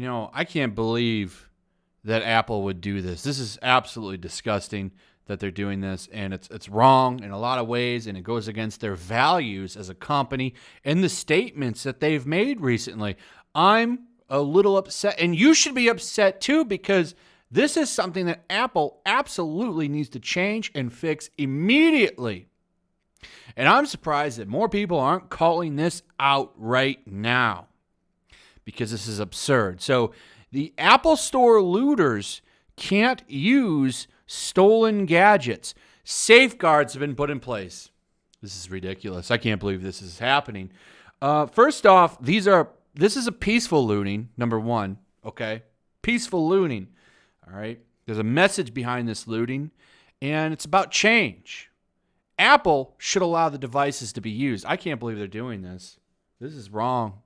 I can't believe that Apple would do this. This is absolutely disgusting that they're doing this, and it's wrong in a lot of ways, and it goes against their values as a company and the statements that they've made recently. I'm a little upset, and you should be upset too, because this is something that Apple absolutely needs to change and fix immediately. And I'm surprised that more people aren't calling this out right now, because this is absurd. So the Apple Store looters can't use stolen gadgets. Safeguards have been put in place. This is ridiculous. I can't believe this is happening. First off, this is a peaceful looting, number one, okay? Peaceful looting, all right? There's a message behind this looting, and it's about change. Apple should allow the devices to be used. I can't believe they're doing this. This is wrong.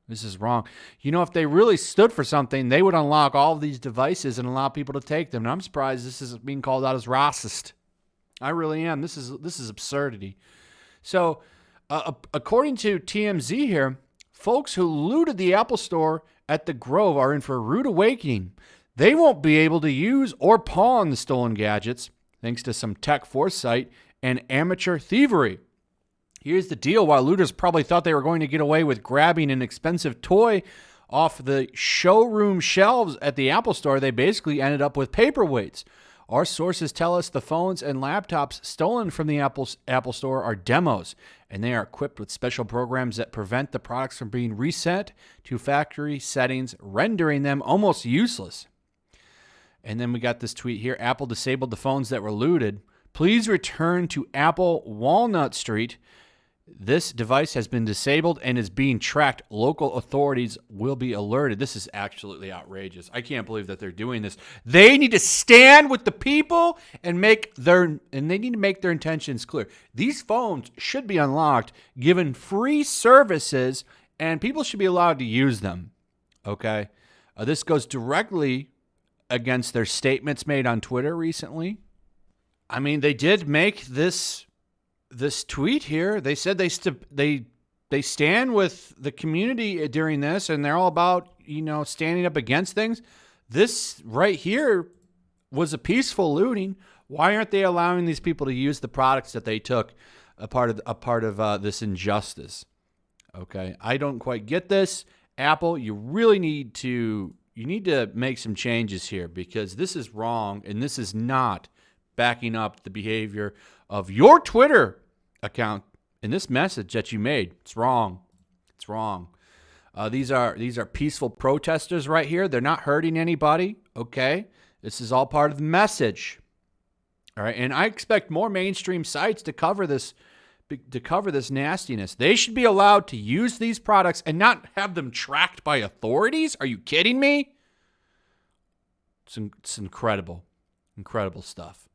This is wrong. If they really stood for something, they would unlock all of these devices and allow people to take them. And I'm surprised this is being called out as racist. I really am. This is absurdity. So, according to TMZ here, folks who looted the Apple Store at the Grove are in for a rude awakening. They won't be able to use or pawn the stolen gadgets, thanks to some tech foresight and amateur thievery. Here's the deal. While looters probably thought they were going to get away with grabbing an expensive toy off the showroom shelves at the Apple Store, they basically ended up with paperweights. Our sources tell us the phones and laptops stolen from the Apple Store are demos, and they are equipped with special programs that prevent the products from being reset to factory settings, rendering them almost useless. And then we got this tweet here. Apple disabled the phones that were looted. Please return to Apple Walnut Street. This device has been disabled and is being tracked. Local authorities will be alerted. This is absolutely outrageous. I can't believe that they're doing this. They need to stand with the people and they need to make their intentions clear. These phones should be unlocked, given free services, and people should be allowed to use them. Okay? This goes directly against their statements made on Twitter recently. I mean, they did make this tweet here. They said they stand with the community during this, and they're all about, standing up against things. This right here was a peaceful looting. Why aren't they allowing these people to use the products that they took a part of this injustice? Okay, I don't quite get this. Apple, you really need to make some changes here, because this is wrong, and this is not backing up the behavior of your Twitter account in this message that you made. It's wrong. It's wrong. These are peaceful protesters right here. They're not hurting anybody. Okay, this is all part of the message. All right, and I expect more mainstream sites to cover this nastiness. They should be allowed to use these products and not have them tracked by authorities. Are you kidding me? It's incredible stuff.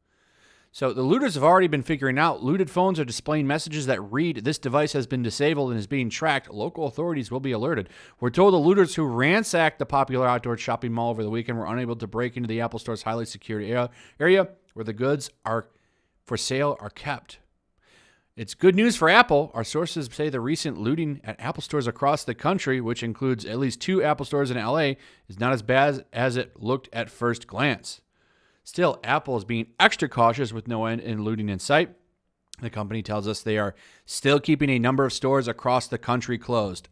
So the looters have already been figuring out looted phones are displaying messages that read, "This device has been disabled and is being tracked. Local authorities will be alerted." We're told the looters who ransacked the popular outdoor shopping mall over the weekend were unable to break into the Apple Store's highly secured area where the goods for sale are kept. It's good news for Apple. Our sources say the recent looting at Apple stores across the country, which includes at least 2 Apple stores in LA, is not as bad as it looked at first glance. Still, Apple is being extra cautious with no end in looting in sight. The company tells us they are still keeping a number of stores across the country closed.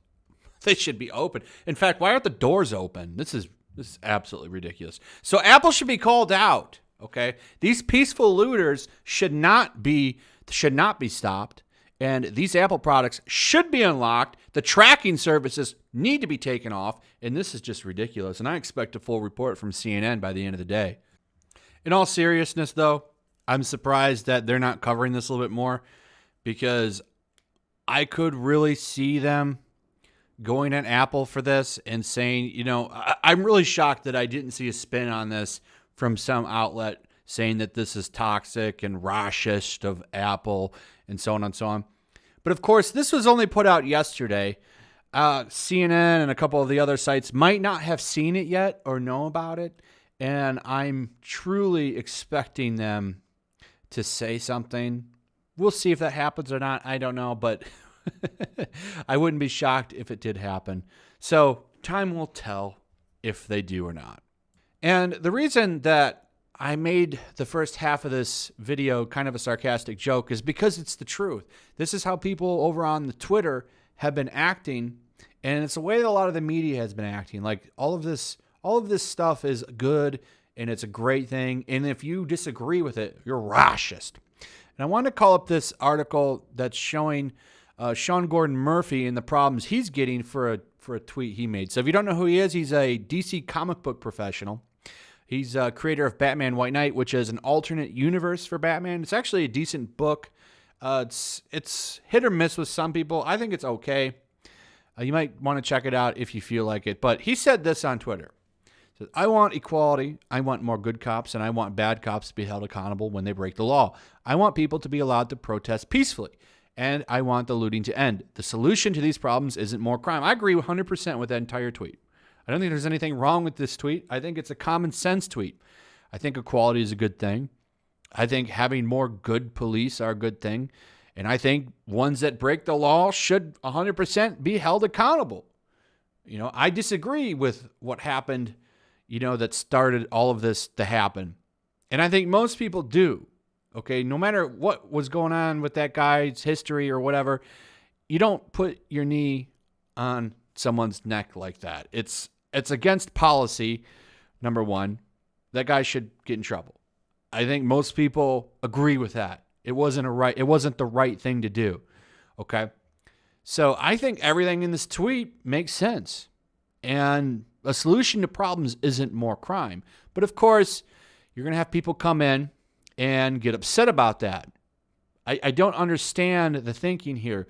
They should be open. In fact, why aren't the doors open? This is absolutely ridiculous. So Apple should be called out, okay? These peaceful looters should not be stopped, and these Apple products should be unlocked. The tracking services need to be taken off, and this is just ridiculous. And I expect a full report from CNN by the end of the day. In all seriousness, though, I'm surprised that they're not covering this a little bit more, because I could really see them going at Apple for this and saying, I'm really shocked that I didn't see a spin on this from some outlet saying that this is toxic and racist of Apple and so on and so on. But of course, this was only put out yesterday. CNN and a couple of the other sites might not have seen it yet or know about it. And I'm truly expecting them to say something. We'll see if that happens or not. I don't know, but I wouldn't be shocked if it did happen. So time will tell if they do or not. And the reason that I made the first half of this video kind of a sarcastic joke is because it's the truth. This is how people over on the Twitter have been acting, and it's the way that a lot of the media has been acting. Like all of this stuff is good and it's a great thing. And if you disagree with it, you're racist. And I want to call up this article that's showing Sean Gordon Murphy and the problems he's getting for a tweet he made. So if you don't know who he is, he's a DC comic book professional. He's a creator of Batman White Knight, which is an alternate universe for Batman. It's actually a decent book. It's hit or miss with some people. I think it's okay. You might want to check it out if you feel like it. But he said this on Twitter. He says, I want equality. I want more good cops, and I want bad cops to be held accountable when they break the law. I want people to be allowed to protest peacefully, and I want the looting to end. The solution to these problems isn't more crime. I agree 100% with that entire tweet. I don't think there's anything wrong with this tweet. I think it's a common sense tweet. I think equality is a good thing. I think having more good police are a good thing. And I think ones that break the law should 100% be held accountable. You know, I disagree with what happened, you know, that started all of this to happen. And I think most people do. Okay, no matter what was going on with that guy's history or whatever, you don't put your knee on someone's neck like that. It's against policy, number one. That guy should get in trouble. I think most people agree with that. It wasn't the right thing to do. Okay? So I think everything in this tweet makes sense. And a solution to problems isn't more crime. But of course, you're going to have people come in and get upset about that. I don't understand the thinking here.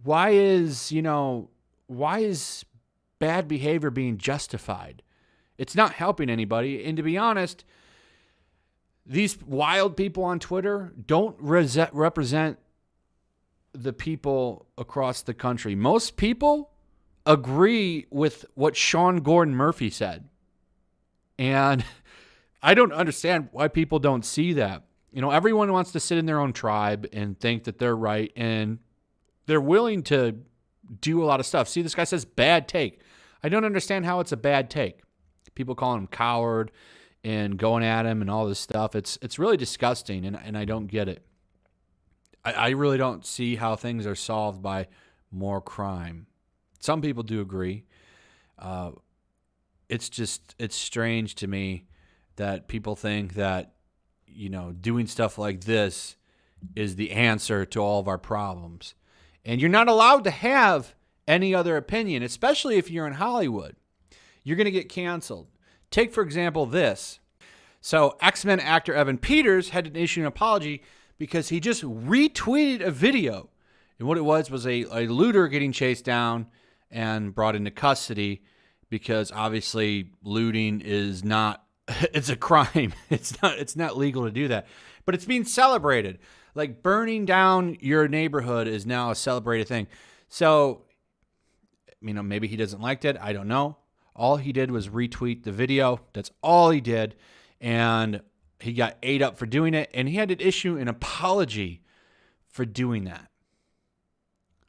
Why is bad behavior being justified? It's not helping anybody. And to be honest, these wild people on Twitter don't represent the people across the country. Most people agree with what Sean Gordon Murphy said. And I don't understand why people don't see that. You know, everyone wants to sit in their own tribe and think that they're right, and they're willing to do a lot of stuff. See, this guy says bad take. I don't understand how it's a bad take. People calling him coward and going at him and all this stuff. It's really disgusting, and I don't get it. I really don't see how things are solved by more crime. Some people do agree. It's strange to me that people think that, you know, doing stuff like this is the answer to all of our problems. And you're not allowed to have any other opinion, especially if you're in Hollywood. You're going to get canceled. Take, for example, this. So X-Men actor Evan Peters had to issue an apology because he just retweeted a video. And what it was a looter getting chased down and brought into custody because obviously looting is not, it's a crime. It's not legal to do that. But it's being celebrated. Like burning down your neighborhood is now a celebrated thing. So, you know, maybe he doesn't like it. I don't know. All he did was retweet the video. That's all he did. And he got ate up for doing it. And he had to issue an apology for doing that.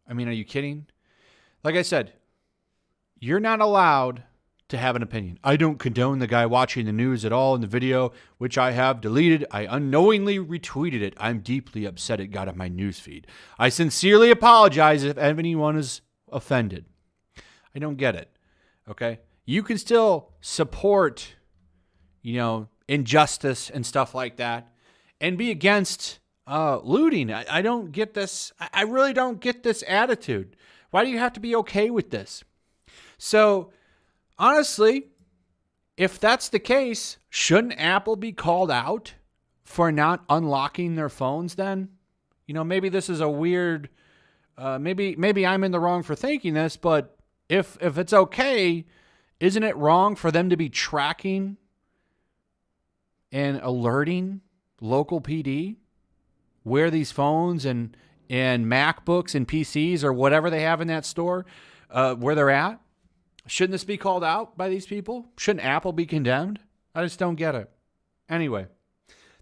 I mean, are you kidding? Like I said, you're not allowed to have an opinion. I don't condone the guy watching the news at all in the video, which I have deleted. I unknowingly retweeted it. I'm deeply upset it got on my newsfeed. I sincerely apologize if anyone is offended. I don't get it. Okay? You can still support, you know, injustice and stuff like that and be against looting. I don't get this. I really don't get this attitude. Why do you have to be okay with this? So, honestly, if that's the case, shouldn't Apple be called out for not unlocking their phones then? You know, maybe this is a weird, maybe I'm in the wrong for thinking this, but if it's okay, isn't it wrong for them to be tracking and alerting local PD where these phones and MacBooks and PCs or whatever they have in that store, where they're at? Shouldn't this be called out by these people? Shouldn't Apple be condemned? I just don't get it. Anyway,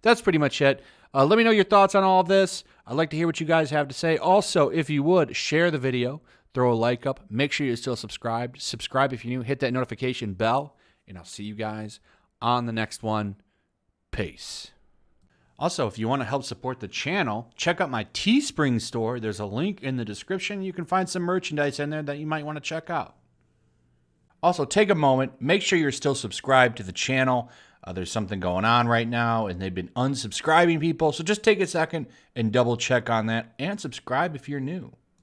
that's pretty much it. Let me know your thoughts on all of this. I'd like to hear what you guys have to say. Also, if you would, share the video, throw a like up. Make sure you're still subscribed. Subscribe if you're new. Hit that notification bell. and I'll see you guys on the next one. Peace. Also, if you want to help support the channel, check out my Teespring store. There's a link in the description. You can find some merchandise in there that you might want to check out. Also, take a moment. Make sure you're still subscribed to the channel. There's something going on right now, and they've been unsubscribing people. So just take a second and double check on that and subscribe if you're new.